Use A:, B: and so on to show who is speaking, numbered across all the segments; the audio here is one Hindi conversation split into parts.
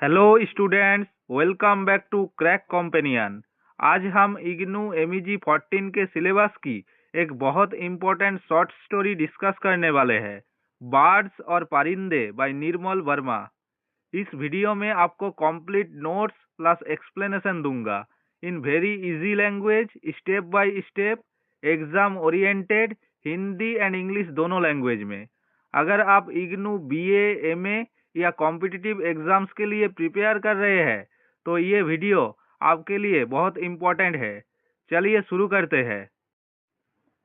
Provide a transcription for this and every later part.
A: Hello students, welcome back to crack companion. आज हम इग्नू MEG 14 के सिलेबस की एक बहुत इम्पोर्टेंट शॉर्ट स्टोरी डिस्कस करने वाले हैं, बर्ड्स और परिंदे बाय निर्मल वर्मा। इस वीडियो में आपको कंप्लीट नोट्स प्लस एक्सप्लेनेशन दूंगा in very easy language, step by step, exam oriented, Hindi and English दोनों लैंग्वेज में। अगर आप इग्नू BA MA या कॉम्पिटिटिव एग्जाम्स के लिए प्रिपेयर कर रहे हैं तो ये वीडियो आपके लिए बहुत इम्पोर्टेंट है। चलिए शुरू करते हैं।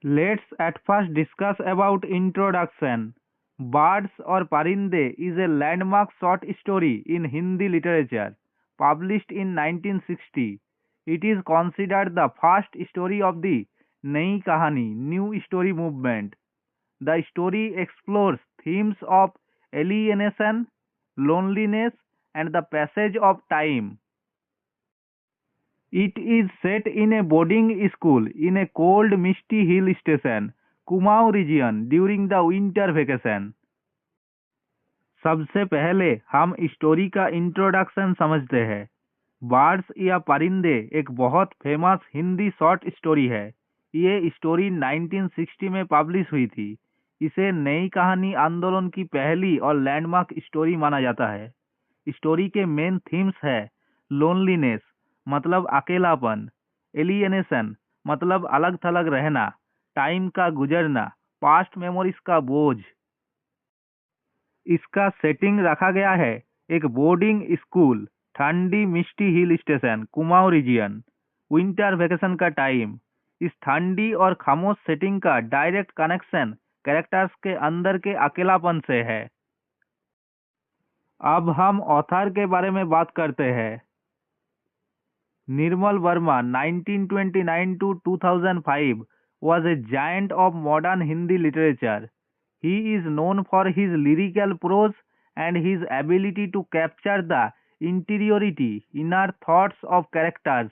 A: Let's at first discuss about introduction. Birds और परिंदे is a landmark short story in Hindi literature, published in 1960. It is considered the first story of the Nayi Kahani new story movement. The story explores themes of alienation, loneliness, and the passage of time. It is set in a boarding school in a cold, misty hill station, Kumaon region, during the winter vacation. सबसे पहले हम स्टोरी का इंट्रोडक्शन समझते हैं। बर्ड्स या परिंदे एक बहुत फेमस हिंदी शॉर्ट स्टोरी है। ये स्टोरी 1960 में पब्लिश हुई थी। इसे नई कहानी आंदोलन की पहली और लैंडमार्क स्टोरी माना जाता है। स्टोरी के मेन थीम्स है लोनलीनेस मतलब अकेलापन, एलियनेशन मतलब अलग थलग रहना, टाइम का गुजरना, पास्ट मेमोरीज का बोझ। इसका सेटिंग रखा गया है एक बोर्डिंग स्कूल, ठंडी misty hill station, Kumaon region, winter vacation का टाइम। इस ठंडी और खामोश सेटिंग का डायरेक्ट कनेक्शन कैरेक्टर्स के अंदर के अकेलापन से है। अब हम ऑथर के बारे में बात करते हैं। Nirmal Verma 1929 to 2005 was a giant of modern Hindi literature. He is known for his lyrical prose and his ability to capture the interiority, inner thoughts of characters.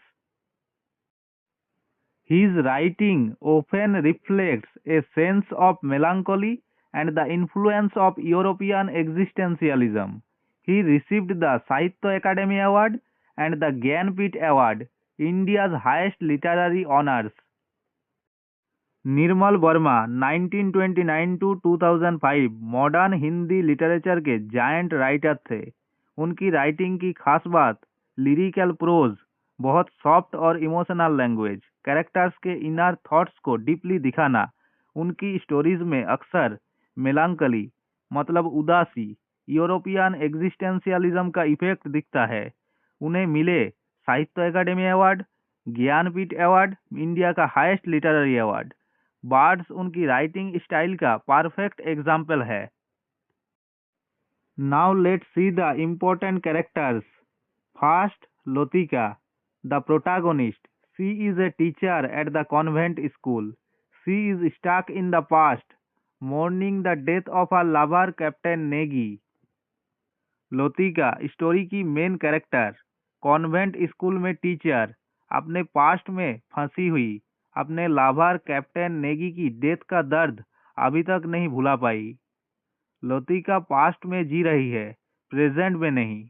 A: His writing often reflects a sense of melancholy and the influence of European existentialism. He received the Sahitya Academy Award and the Gyanpith Award, India's highest literary honors. Nirmal Verma 1929 to 2005 modern Hindi literature के जायंट राइटर थे। उनकी राइटिंग की खास बात लिरिकल प्रोज, बहुत सॉफ्ट और इमोशनल लैंग्वेज, कैरेक्टर्स के इनर थॉट्स को डीपली दिखाना। उनकी स्टोरीज में अक्सर मेलांकली मतलब उदासी, यूरोपियन एग्जिस्टेंशियलिज्म का इफेक्ट दिखता है। उन्हें मिले Sahitya Akademi award, Jnanpith award, India का हाईएस्ट लिटरेरी अवार्ड। बर्ड्स उनकी राइटिंग स्टाइल का परफेक्ट एग्जाम्पल है। Now let's see the important characters. First, Lotika the protagonist. She is a teacher at the convent school. She is stuck in the past, mourning the death of a lover captain Negi. Lotika story की मेन कैरेक्टर, कॉन्वेंट स्कूल में टीचर, अपने पास्ट में फंसी हुई, अपने लाभार कैप्टन नेगी की डेथ का दर्द अभी तक नहीं भुला पाई। लोतिका पास्ट में जी रही है, प्रेजेंट में नहीं।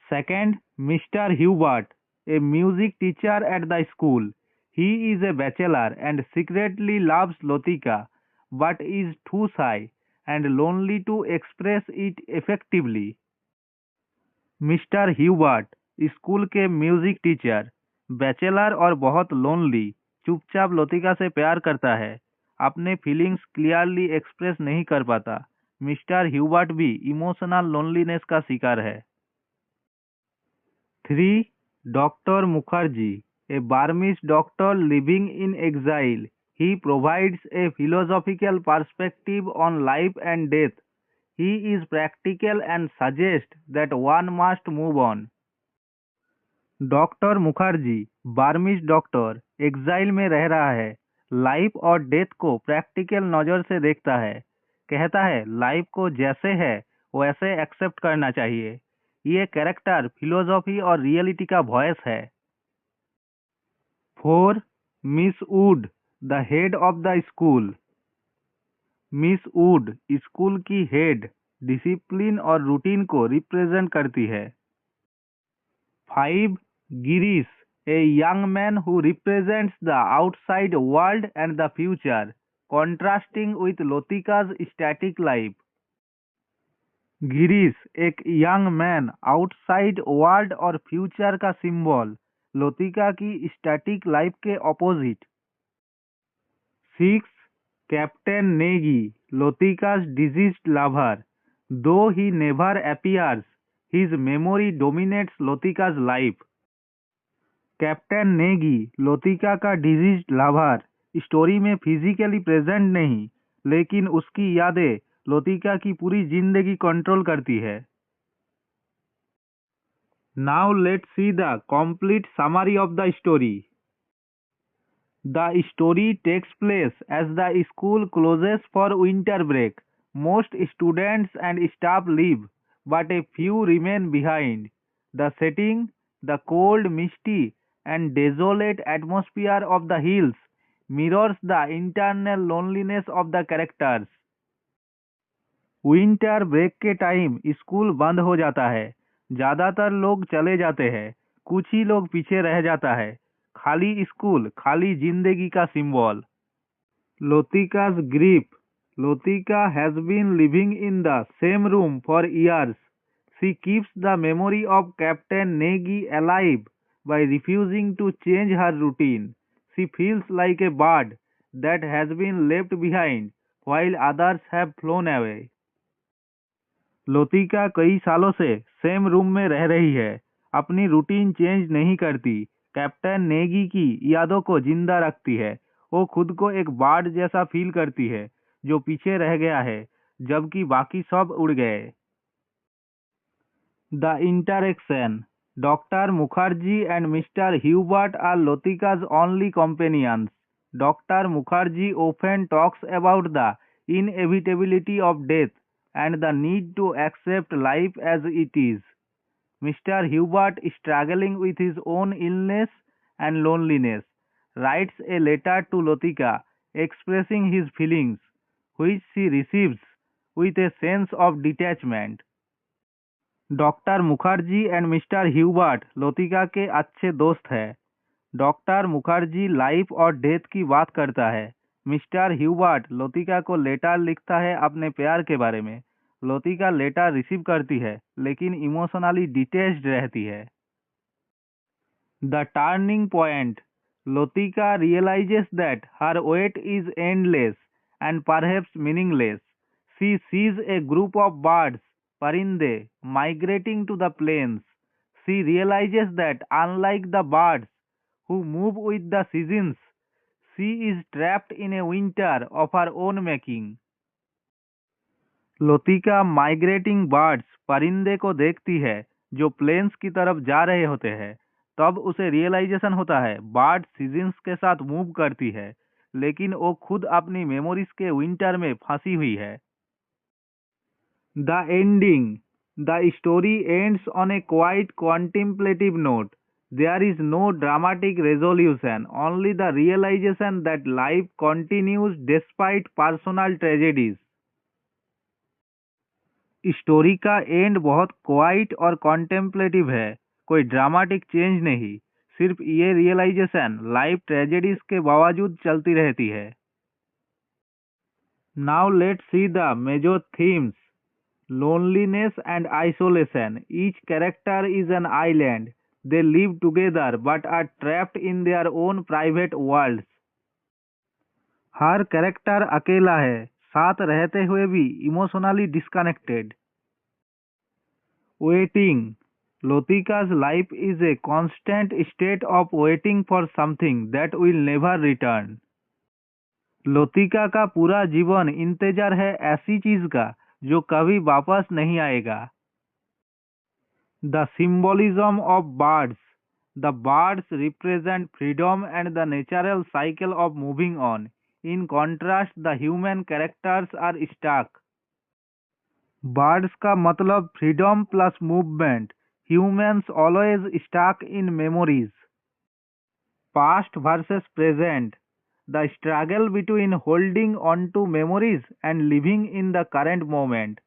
A: Second, mister Hubert, a music teacher at the school. He is a bachelor and secretly loves Lotika but is too shy and lonely to express it effectively. Mister Hubert school के म्यूजिक टीचर, बैचलर और बहुत लोनली, चुपचाप लोतिका से प्यार करता है, अपने फीलिंग्स क्लियरली एक्सप्रेस नहीं कर पाता। मिस्टर ह्यूबर्ट भी इमोशनल लोनलीनेस का शिकार है। 3. Doctor Mukherjee, a Burmese doctor living in exile. He provides a philosophical perspective on life and death. He is practical and suggests that one must move on. Doctor Mukherjee Burmese doctor exile में रह रहा है, लाइफ और डेथ को प्रैक्टिकल नज़र से देखता है, कहता है लाइफ को जैसे है वैसे एक्सेप्ट करना चाहिए। ये कैरेक्टर फिलोसॉफी और रियलिटी का वॉइस है। 4. Miss Wood, the head of the school. Miss Wood school की हेड, डिसिप्लिन और रूटीन को रिप्रेजेंट करती है। 5. Girish, a young man who represents the outside world and the future, contrasting with Lotika's static life. Girish एक यंग मैन, आउटसाइड वर्ल्ड और फ्यूचर का सिंबल, लोतिका की स्टैटिक लाइफ के opposite. 6. Captain Negi, Lotika's deceased lover. Though he never appears, his memory dominates Lotika's life. Captain Negi, Lotika का डिजीज्ड लवर, स्टोरी में फिजिकली प्रेजेंट नहीं, लेकिन उसकी यादें लोतिका की पूरी जिंदगी कंट्रोल करती है। Now let's see the complete summary of the story. The story takes place as the school closes for winter break. Most students and staff leave, but a few remain behind. The setting, the cold, misty, and desolate atmosphere of the hills mirrors the internal loneliness of the characters. Winter break के टाइम स्कूल बंद हो जाता है। ज्यादातर लोग चले जाते हैं, कुछ ही लोग पीछे रह जाता है। खाली स्कूल, खाली जिंदगी का symbol. लोतिका's grief. Lotika has been living in the same room for years. She keeps the memory of Captain Negi alive by refusing to change her routine. She feels like a bird that has been left behind while others have flown away. Lotika कई सालों से सेम रूम में रह रही है, अपनी रूटीन चेंज नहीं करती, कैप्टन नेगी की यादों को जिंदा रखती है। वो खुद को एक बर्ड जैसा फील करती है जो पीछे रह गया है, जबकि बाकी सब उड़ गए। The interaction. Doctor Mukherjee and mister Hubert are Lotika's only companions. Dr. Mukherjee often talks about the inevitability of death and the need to accept life as it is. Mr. Hubert, struggling with his own illness and loneliness, writes a letter to Lotika expressing his feelings, which she receives with a sense of detachment. Doctor Mukherjee and mister Hubert Lotika के अच्छे दोस्त हैं। डॉक्टर मुखर्जी लाइफ और डेथ की बात करता है। मिस्टर ह्यूबर्ट लोतिका को लेटर लिखता है अपने प्यार के बारे में। लोतिका लेटर रिसीव करती है, लेकिन इमोशनली डिटैच्ड रहती है। The turning point. Lotika realises that her wait is endless and perhaps meaningless. She sees a group of birds, परिंदे, migrating to the plains. She realizes that unlike the birds who move with the seasons, she is trapped in a winter of her own making. Lotika migrating birds, परिंदे को देखती है जो प्लेन्स की तरफ जा रहे होते हैं। तब उसे रियलाइजेशन होता है बर्ड सीजन्स के साथ मूव करती है, लेकिन वो खुद अपनी मेमोरीज के विंटर में फंसी हुई है। The ending. The story ends on a quite contemplative note. There is no dramatic resolution, only the realization that life continues despite personal tragedies. Story का एंड बहुत क्वाइट और कॉन्टेम्पलेटिव है, कोई ड्रामेटिक चेंज नहीं, सिर्फ ये रियलाइजेशन लाइफ ट्रेजेडीज के बावजूद चलती रहती है। Now let's see the major themes. Loneliness and isolation. Each character is an island. They live together but are trapped in their own private worlds. Her character अकेला है, साथ रहते हुए भी emotionally disconnected. Waiting. Lotika's life is a constant state of waiting for something that will never return. Lotika का पूरा जीवन इंतजार है ऐसी चीज का जो कभी वापस नहीं आएगा। The symbolism of birds. The birds represent freedom and the natural cycle of moving on. In contrast the human characters are stuck. Birds का मतलब freedom plus movement. Humans always stuck in memories. Past versus present. The struggle between holding on to memories and living in the current moment.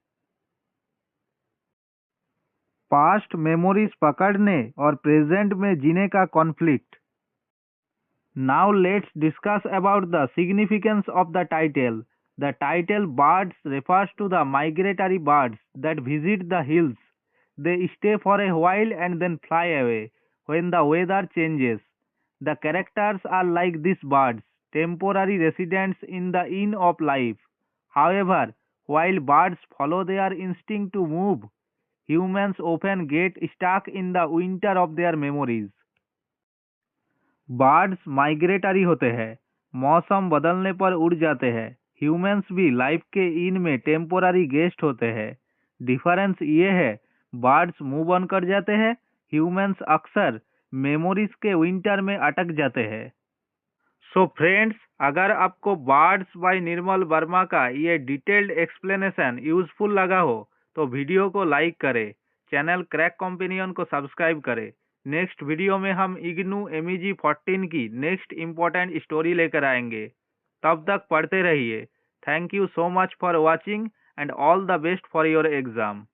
A: Past memories पकड़ने और प्रेजेंट में जीने का conflict. Now let's discuss about the significance of the title. The title birds refers to the migratory birds that visit the hills. They stay for a while and then fly away when the weather changes. The characters are like these birds, temporary residents in the inn of life. However, while birds follow their instinct to move, humans often get stuck in the winter of their memories. Birds migratory होते हैं, मौसम बदलने पर उड़ जाते हैं। ह्यूमंस भी लाइफ के इन में टेम्पोररी गेस्ट होते हैं। डिफरेंस ये है, बर्ड्स मूव ऑन कर जाते हैं, ह्यूमंस अक्सर मेमोरीज के विंटर में अटक जाते हैं। सो फ्रेंड्स, अगर आपको बर्ड्स बाय निर्मल वर्मा का ये डिटेल्ड एक्सप्लेनेशन यूजफुल लगा हो तो वीडियो को लाइक करें, चैनल क्रैक कॉम्पेनियन को सब्सक्राइब करें। नेक्स्ट वीडियो में हम इग्नू MEG 14 की नेक्स्ट इम्पोर्टेंट स्टोरी लेकर आएंगे। तब तक पढ़ते रहिए। Thank you so much for watching and all the best for your exam.